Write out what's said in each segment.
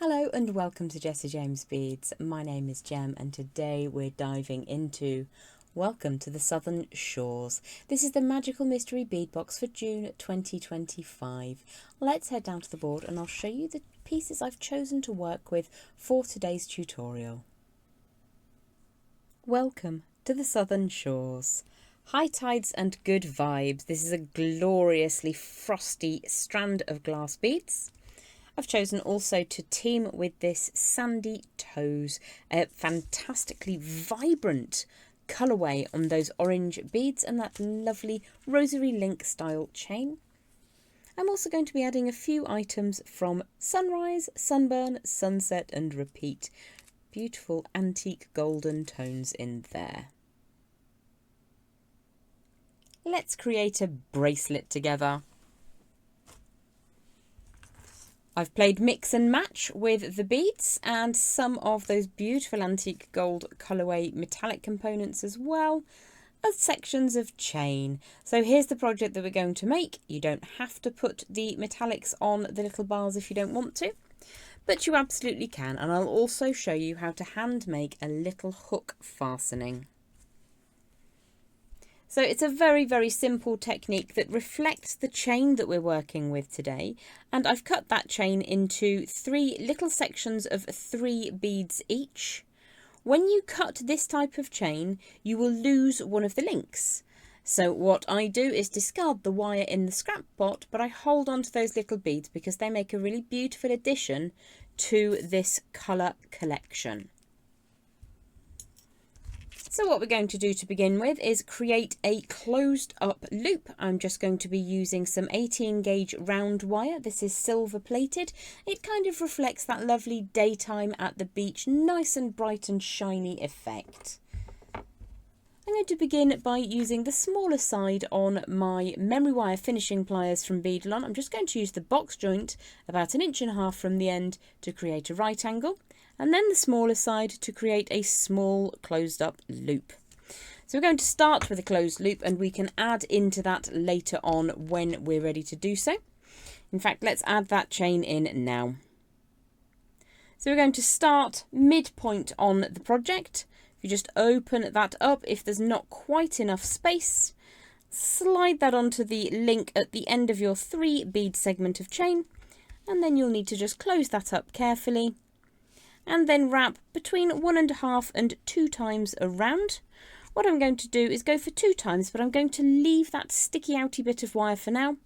Hello and welcome to Jessie James Beads. My name is Jem and today we're diving into Welcome to the Southern Shores. This is the Magical Mystery Bead Box for June 2025. Let's head down to the board and I'll show you the pieces I've chosen to work with for today's tutorial. Welcome to the Southern Shores. High tides and good vibes. This is a gloriously frosty strand of glass beads. I've chosen also to team with this Sandy Toes, a fantastically vibrant colourway on those orange beads and that lovely rosary link style chain. I'm also going to be adding a few items from Sunrise, Sunburn, Sunset and Repeat. Beautiful antique golden tones in there. Let's create a bracelet together. I've played mix and match with the beads and some of those beautiful antique gold colourway metallic components as well as sections of chain. So here's the project that we're going to make. You don't have to put the metallics on the little bars if you don't want to, but you absolutely can. And I'll also show you how to hand make a little hook fastening. So it's a very, very simple technique that reflects the chain that we're working with today. And I've cut that chain into 3 little sections of 3 beads each. When you cut this type of chain, you will lose one of the links. So what I do is discard the wire in the scrap pot, but I hold on to those little beads because they make a really beautiful addition to this colour collection. So what we're going to do to begin with is create a closed up loop. I'm just going to be using some 18 gauge round wire. This is silver plated. It kind of reflects that lovely daytime at the beach, nice and bright and shiny effect. I'm going to begin by using the smaller side on my memory wire finishing pliers from Beadlon. I'm just going to use the box joint about 1.5 inches from the end to create a right angle, and then the smaller side to create a small closed up loop. So we're going to start with a closed loop and we can add into that later on when we're ready to do so. In fact, let's add that chain in now. So we're going to start midpoint on the project. You just open that up if there's not quite enough space. Slide that onto the link at the end of your 3 bead segment of chain, and then you'll need to just close that up carefully and then wrap between 1.5 and 2 times around. What I'm going to do is go for 2 times, but I'm going to leave that sticky outy bit of wire for now.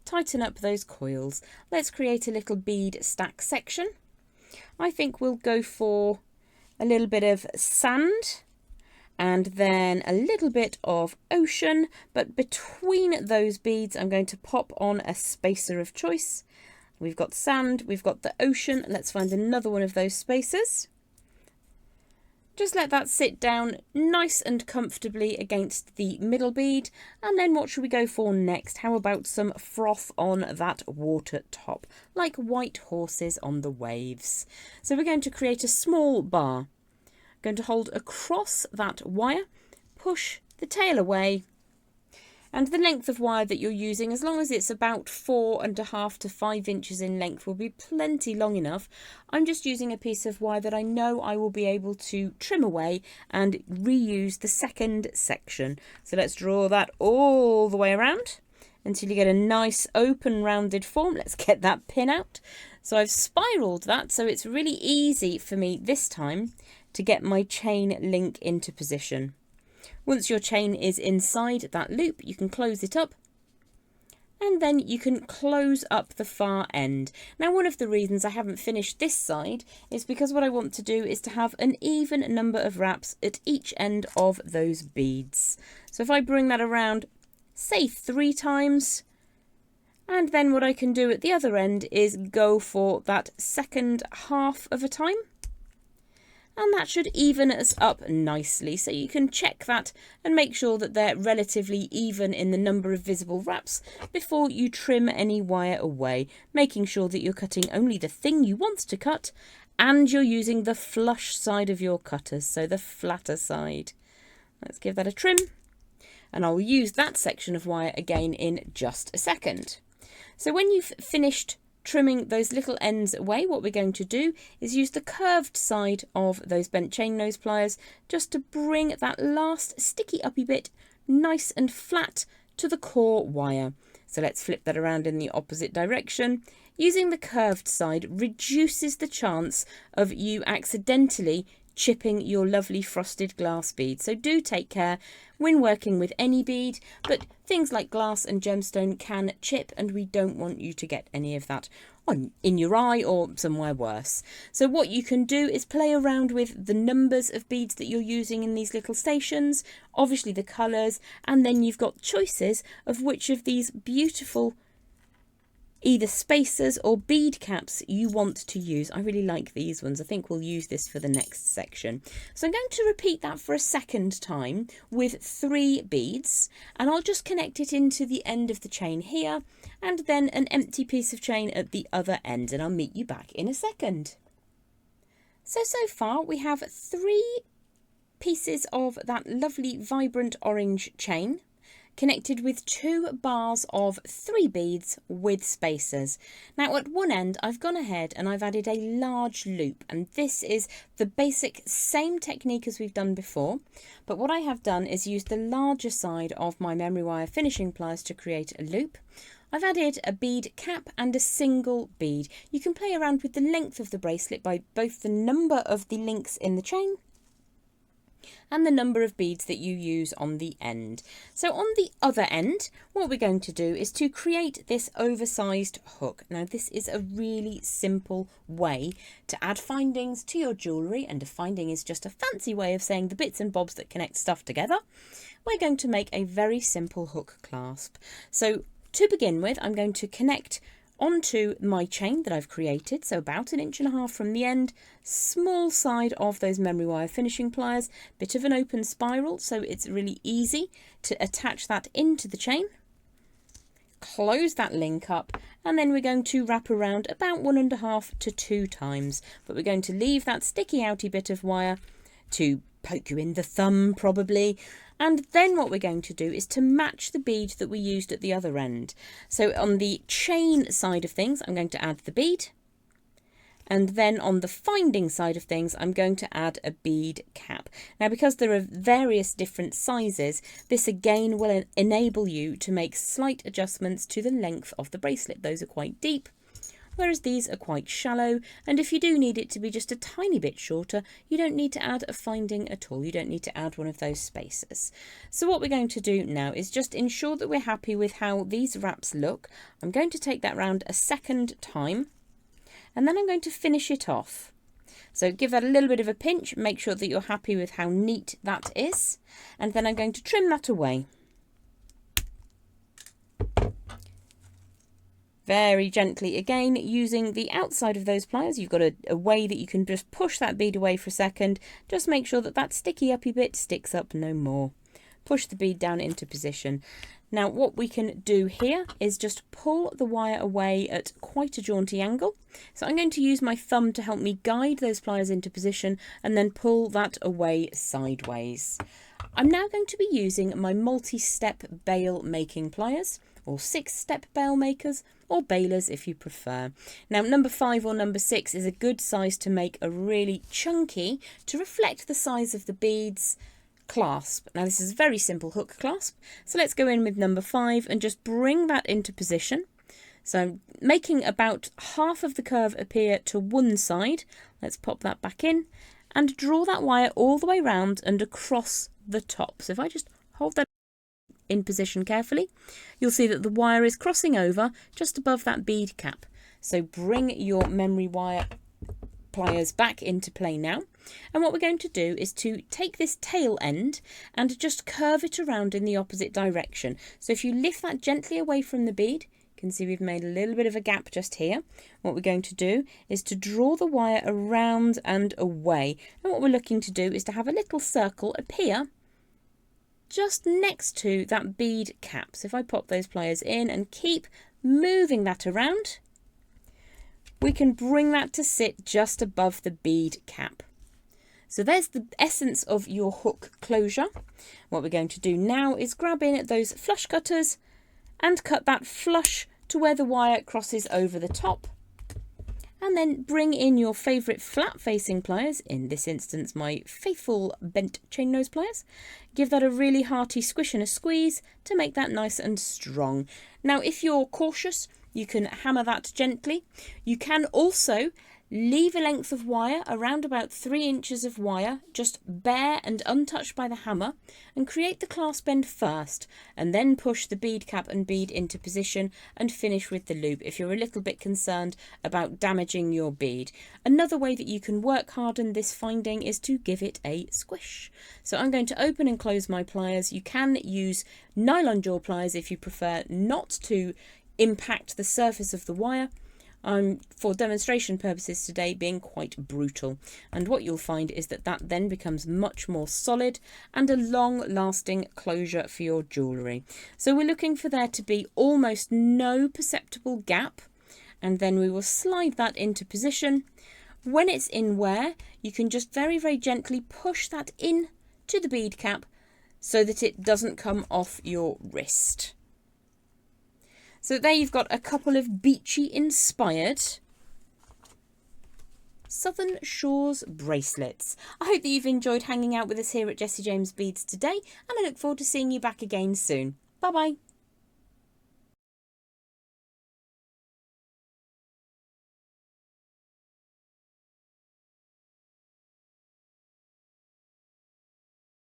Tighten up those coils. Let's create a little bead stack section. I think we'll go for a little bit of sand and then a little bit of ocean, but between those beads I'm going to pop on a spacer of choice. We've got sand, we've got the ocean. Let's find another one of those spacers. Just let that sit down nice and comfortably against the middle bead. And then what should we go for next? How about some froth on that water top, like white horses on the waves? So we're going to create a small bar. I'm going to hold across that wire, push the tail away, and the length of wire that you're using, as long as it's about 4.5 to 5 inches in length, will be plenty long enough. I'm just using a piece of wire that I know I will be able to trim away and reuse the second section. So let's draw that all the way around until you get a nice open rounded form. Let's get that pin out. So I've spiraled that, so it's really easy for me this time to get my chain link into position. Once your chain is inside that loop, you can close it up and then you can close up the far end. Now, one of the reasons I haven't finished this side is because what I want to do is to have an even number of wraps at each end of those beads. So if I bring that around, say 3 times, and then what I can do at the other end is go for that second half of a time. And that should even us up nicely, so you can check that and make sure that they're relatively even in the number of visible wraps before you trim any wire away, making sure that you're cutting only the thing you want to cut and you're using the flush side of your cutters, so the flatter side. Let's give that a trim, and I'll use that section of wire again in just a second. So when you've finished trimming those little ends away, what we're going to do is use the curved side of those bent chain nose pliers just to bring that last sticky uppy bit nice and flat to the core wire. So let's flip that around in the opposite direction. Using the curved side reduces the chance of you accidentally chipping your lovely frosted glass bead. So do take care when working with any bead, but things like glass and gemstone can chip, and we don't want you to get any of that in your eye or somewhere worse. So what you can do is play around with the numbers of beads that you're using in these little stations, obviously the colours, and then you've got choices of which of these beautiful either spacers or bead caps you want to use. I really like these ones. I think we'll use this for the next section. So I'm going to repeat that for a second time with 3 beads, and I'll just connect it into the end of the chain here, and then an empty piece of chain at the other end, and I'll meet you back in a second. So far we have 3 pieces of that lovely vibrant orange chain, connected with 2 bars of 3 beads with spacers. Now at one end I've gone ahead and I've added a large loop, and this is the basic same technique as we've done before, but what I have done is used the larger side of my memory wire finishing pliers to create a loop. I've added a bead cap and a single bead. You can play around with the length of the bracelet by both the number of the links in the chain and the number of beads that you use on the end. So on the other end, what we're going to do is to create this oversized hook. Now this is a really simple way to add findings to your jewellery, and a finding is just a fancy way of saying the bits and bobs that connect stuff together. We're going to make a very simple hook clasp. So to begin with, I'm going to connect onto my chain that I've created, so about 1.5 inches from the end, small side of those memory wire finishing pliers, bit of an open spiral so it's really easy to attach that into the chain. Close that link up, and then we're going to wrap around about 1.5 to 2 times, but we're going to leave that sticky outy bit of wire to poke you in the thumb probably. And then what we're going to do is to match the bead that we used at the other end. So on the chain side of things, I'm going to add the bead. And then on the finding side of things, I'm going to add a bead cap. Now, because there are various different sizes, this again will enable you to make slight adjustments to the length of the bracelet. Those are quite deep, whereas these are quite shallow, and if you do need it to be just a tiny bit shorter, you don't need to add a finding at all. You don't need to add one of those spacers. So what we're going to do now is just ensure that we're happy with how these wraps look. I'm going to take that round a second time, and then I'm going to finish it off. So give that a little bit of a pinch, make sure that you're happy with how neat that is, and then I'm going to trim that away. Very gently again, using the outside of those pliers. You've got a way that you can just push that bead away for a second. Just make sure that that sticky uppy bit sticks up no more. Push the bead down into position. Now what we can do here is just pull the wire away at quite a jaunty angle. So I'm going to use my thumb to help me guide those pliers into position and then pull that away sideways. I'm now going to be using my multi-step bail making pliers, or 6-step bail makers, or bailers if you prefer. Now number 5 or number 6 is a good size to make a really chunky, to reflect the size of the beads, clasp. Now this is a very simple hook clasp, so let's go in with number 5 and just bring that into position. So I'm making about half of the curve appear to one side. Let's pop that back in and draw that wire all the way round and across the top. So if I just hold that in position carefully, you'll see that the wire is crossing over just above that bead cap. So bring your memory wire pliers back into play now, and what we're going to do is to take this tail end and just curve it around in the opposite direction. So if you lift that gently away from the bead, you can see we've made a little bit of a gap just here. What we're going to do is to draw the wire around and away, and what we're looking to do is to have a little circle appear just next to that bead cap. So if I pop those pliers in and keep moving that around, we can bring that to sit just above the bead cap. So there's the essence of your hook closure. What we're going to do now is grab in at those flush cutters and cut that flush to where the wire crosses over the top. and then bring in your favourite flat facing pliers, in this instance my faithful bent chain nose pliers. Give that a really hearty squish and a squeeze to make that nice and strong. Now if you're cautious, you can hammer that gently. You can also leave a length of wire, around about 3 inches of wire, just bare and untouched by the hammer, and create the clasp end first, and then push the bead cap and bead into position and finish with the loop if you're a little bit concerned about damaging your bead. Another way that you can work harden this finding is to give it a squish. So I'm going to open and close my pliers. You can use nylon jaw pliers if you prefer not to impact the surface of the wire. I'm, for demonstration purposes today, being quite brutal, and what you'll find is that that then becomes much more solid and a long-lasting closure for your jewellery. So we're looking for there to be almost no perceptible gap, and then we will slide that into position. When it's in wear, you can just very, very gently push that in to the bead cap so that it doesn't come off your wrist. So there you've got a couple of beachy inspired Southern Shores bracelets. I hope that you've enjoyed hanging out with us here at Jessie James Beads today, and I look forward to seeing you back again soon. Bye bye.